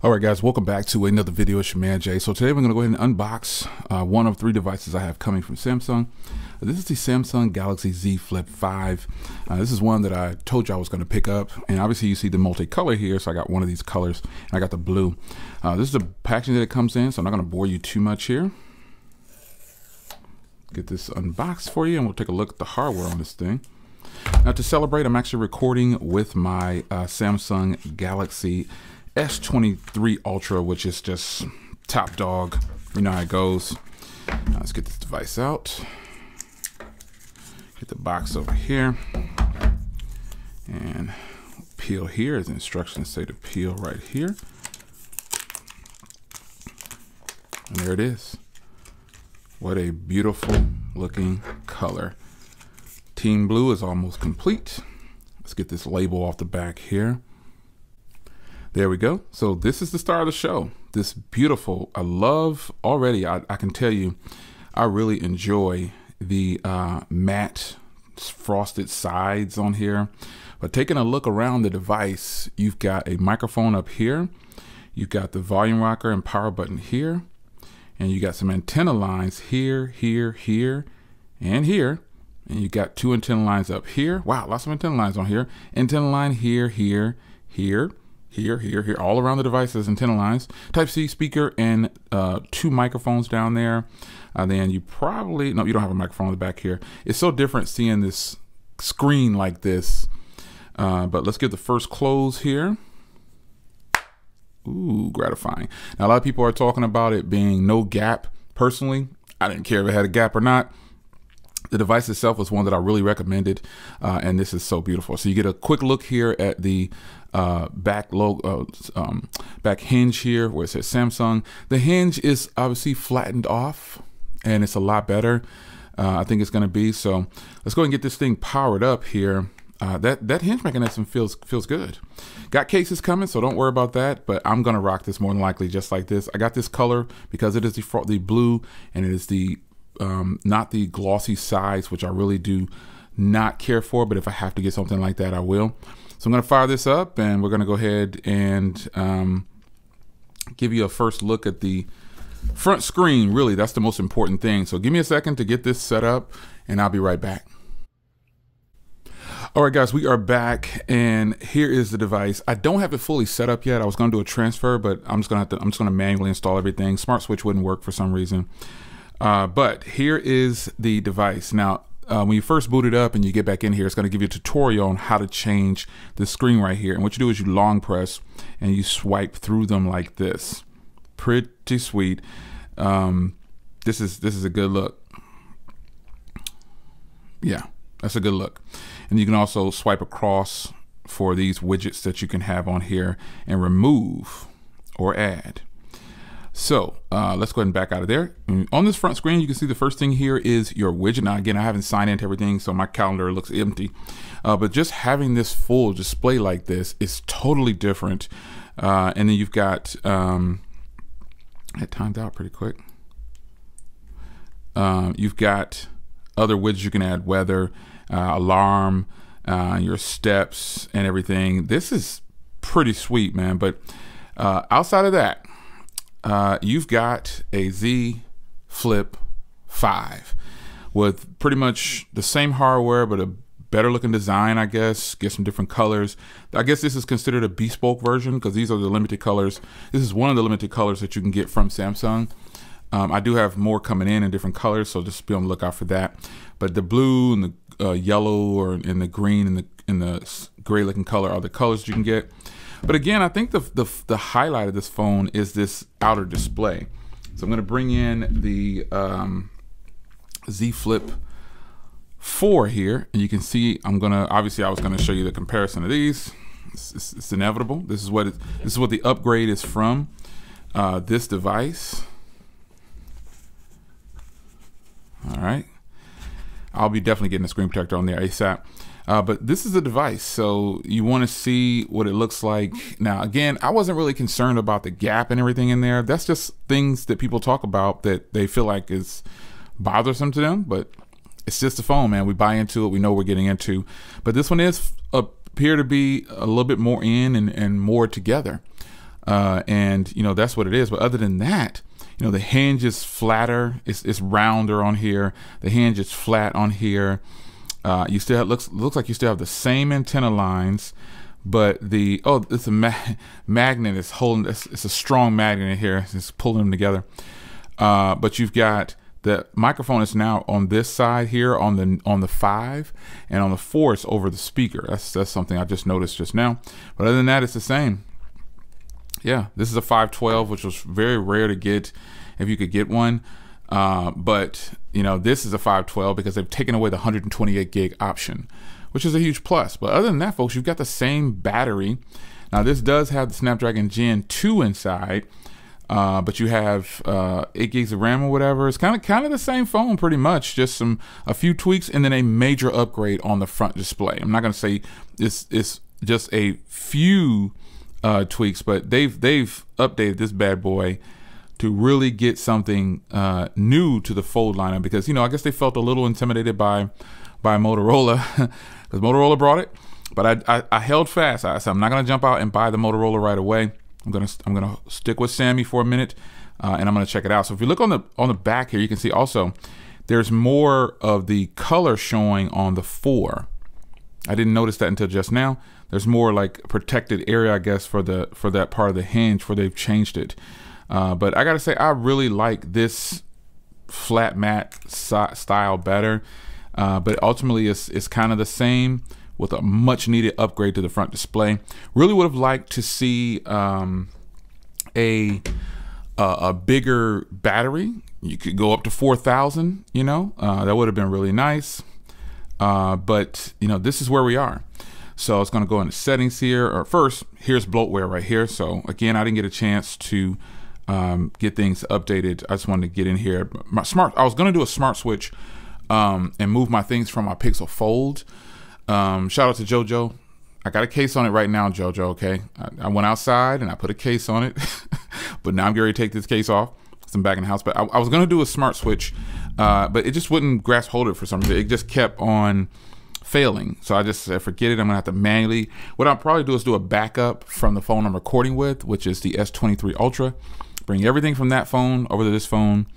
All right, guys, welcome back to another video. It's your man Jay. So today we're going to go ahead and unbox one of three devices I have coming from Samsung. This is the Samsung Galaxy Z Flip 5. This is one that I told you I was going to pick up, and obviously you see the multicolor here, so I got one of these colors and I got the blue. This is the packaging that it comes in, so I'm not going to bore you too much here. Get this unboxed for you and we'll take a look at the hardware on this thing. Now, to celebrate, I'm actually recording with my Samsung Galaxy S23 Ultra, which is just top dog. You know how it goes. Let's get this device out. Get the box over here. And peel here, as the instructions say to peel right here. And there it is. What a beautiful looking color. Team Blue is almost complete. Let's get this label off the back here. There we go. So this is the star of the show. This beautiful, I love already, I can tell you, I really enjoy the matte frosted sides on here. But taking a look around the device, you've got a microphone up here. You've got the volume rocker and power button here. And you got some antenna lines here, here, here, and here. And you got two antenna lines up here. Wow, lots of antenna lines on here. Antenna line here, here, here. Here, all around the device is antenna lines, Type-C speaker, and two microphones down there. Then you probably, no, you don't have a microphone on the back here. It's so different seeing this screen like this. But let's get the first close here. Ooh, gratifying. Now, a lot of people are talking about it being no gap. Personally, I didn't care if it had a gap or not. The device itself was one that I really recommended, and this is so beautiful. So you get a quick look here at the back hinge here where it says Samsung. The hinge is obviously flattened off, and it's a lot better. I think it's going to be. So let's go and get this thing powered up here. That hinge mechanism feels good. Got cases coming, so don't worry about that. But I'm going to rock this more than likely just like this. I got this color because it is the blue, and it is the not the glossy sides, which I really do not care for, but if I have to get something like that, I will. So I'm going to fire this up, and we're going to go ahead and give you a first look at the front screen. Really, that's the most important thing. So give me a second to get this set up, and I'll be right back. All right, guys, we are back, and here is the device. I don't have it fully set up yet. I was going to do a transfer, but I'm just going to manually install everything. Smart switch wouldn't work for some reason. But here is the device. Now, when you first boot it up and you get back in here, it's going to give you a tutorial on how to change the screen right here. And what you do is you long press and you swipe through them like this. Pretty sweet. This is a good look. Yeah, that's a good look. And you can also swipe across for these widgets that you can have on here and remove or add. So let's go ahead and back out of there. On this front screen, you can see the first thing here is your widget. Now, again, I haven't signed into everything, so my calendar looks empty. But just having this full display like this is totally different. And then you've got, it timed out pretty quick. You've got other widgets you can add, weather, alarm, your steps, and everything. This is pretty sweet, man. But outside of that, you've got a Z Flip 5 with pretty much the same hardware, but a better looking design, I guess. Get some different colors. I guess this is considered a bespoke version because these are the limited colors. This is one of the limited colors that you can get from Samsung. I do have more coming in different colors, so just be on the lookout for that. But the blue and the yellow and the green and the gray looking color are the colors you can get. But again, I think the highlight of this phone is this outer display. So I'm going to bring in the Z Flip 4 here, and you can see obviously I was going to show you the comparison of these. It's inevitable. This is what the upgrade is from this device. All right, I'll be definitely getting a screen protector on there ASAP. But this is a device, so you want to see what it looks like. Now, again, I wasn't really concerned about the gap and everything in there. That's just things that people talk about that they feel like is bothersome to them, but it's just a phone, man. We buy into it. We know what we're getting into. But this one is appear to be a little bit more in and more together. And you know, that's what it is. But other than that, you know, the hinge is flatter, it's rounder on here. The hinge is flat on here. You still have, looks like you still have the same antenna lines, but the it's a magnet is holding. It's a strong magnet in here. It's pulling them together. But you've got the microphone is now on this side here on the 5, and on the 4 it's over the speaker. That's something I just noticed just now. But other than that, it's the same. Yeah, this is a 512, which was very rare to get if you could get one. But you know, this is a 512 because they've taken away the 128 gig option, which is a huge plus. But other than that, folks, you've got the same battery. Now this does have the Snapdragon Gen 2 inside, but you have 8 gigs of RAM or whatever. It's kind of the same phone pretty much, just a few tweaks and then a major upgrade on the front display. I'm not gonna say it's just a few tweaks, but they've updated this bad boy to really get something new to the Fold lineup, because you know, I guess they felt a little intimidated by Motorola because Motorola brought it, but I held fast. I said I'm not gonna jump out and buy the Motorola right away. I'm gonna stick with Sammy for a minute, and I'm gonna check it out. So if you look on the back here, you can see also there's more of the color showing on the 4. I didn't notice that until just now. There's more like protected area, I guess, for that part of the hinge where they've changed it. But I gotta say, I really like this flat matte style better. But ultimately, it's kind of the same with a much needed upgrade to the front display. Really would have liked to see a bigger battery. You could go up to 4,000. You know, that would have been really nice. But you know, this is where we are. So it's going to go into settings here. Or first, here's bloatware right here. So again, I didn't get a chance to get things updated. I just wanted to get in here. I was going to do a smart switch and move my things from my Pixel Fold. Shout out to JoJo. I got a case on it right now, JoJo. Okay, I went outside and I put a case on it, but now I'm getting ready to take this case off because I'm back in the house. But I was going to do a smart switch, but it just wouldn't grasp hold of it for some reason. It just kept on failing. So I just said, forget it. I'm gonna have to manually, what I'll probably do is do a backup from the phone I'm recording with, which is the S23 Ultra. Bring everything from that phone over to this phone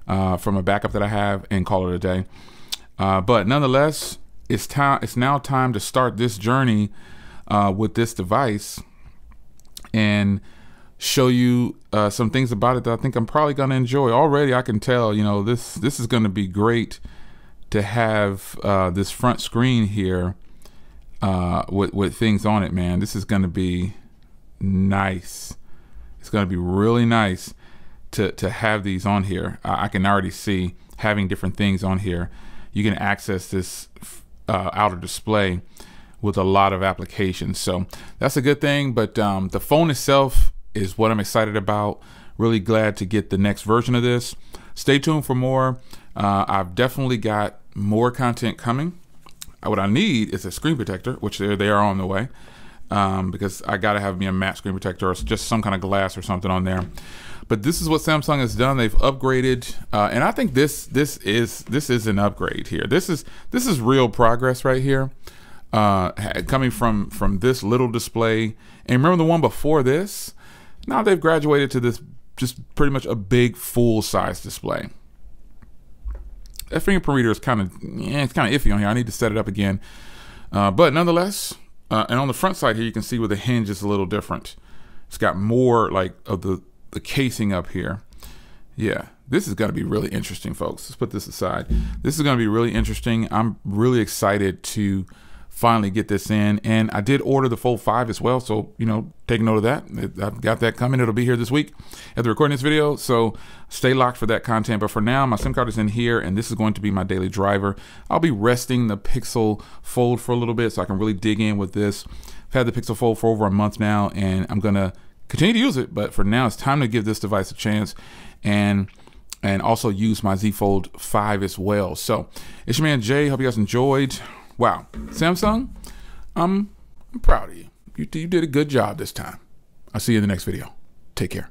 from a backup that I have and call it a day. But nonetheless, it's now time to start this journey with this device and show you some things about it that I think I'm probably gonna enjoy. Already I can tell, you know, this is gonna be great to have this front screen here with things on it, man. This is gonna be nice. It's gonna be really nice to have these on here. I can already see having different things on here. You can access this outer display with a lot of applications. So that's a good thing, but the phone itself is what I'm excited about. Really glad to get the next version of this. Stay tuned for more. I've definitely got more content coming. What I need is a screen protector, which they are on the way, because I gotta have me a matte screen protector or just some kind of glass or something on there. But this is what Samsung has done. They've upgraded, and I think this is an upgrade here. This is real progress right here, coming from this little display. And remember the one before this? Now they've graduated to this, just pretty much a big full-size display. That fingerprint reader is kind of iffy on here. I need to set it up again. But nonetheless, and on the front side here, you can see where the hinge is a little different. It's got more like of the casing up here. Yeah, this is going to be really interesting, folks. Let's put this aside. This is going to be really interesting. I'm really excited to finally get this in, and I did order the Fold 5 as well, so you know, take note of that. I've got that coming. It'll be here this week at the recording this video, so stay locked for that content. But for now, my SIM card is in here, and this is going to be my daily driver. I'll be resting the Pixel Fold for a little bit so I can really dig in with this. I've had the Pixel Fold for over a month now, and I'm gonna continue to use it, but for now it's time to give this device a chance and also use my Z Fold 5 as well. So it's your man Jay. Hope you guys enjoyed. Wow, Samsung, I'm proud of you. You did a good job this time. I'll see you in the next video. Take care.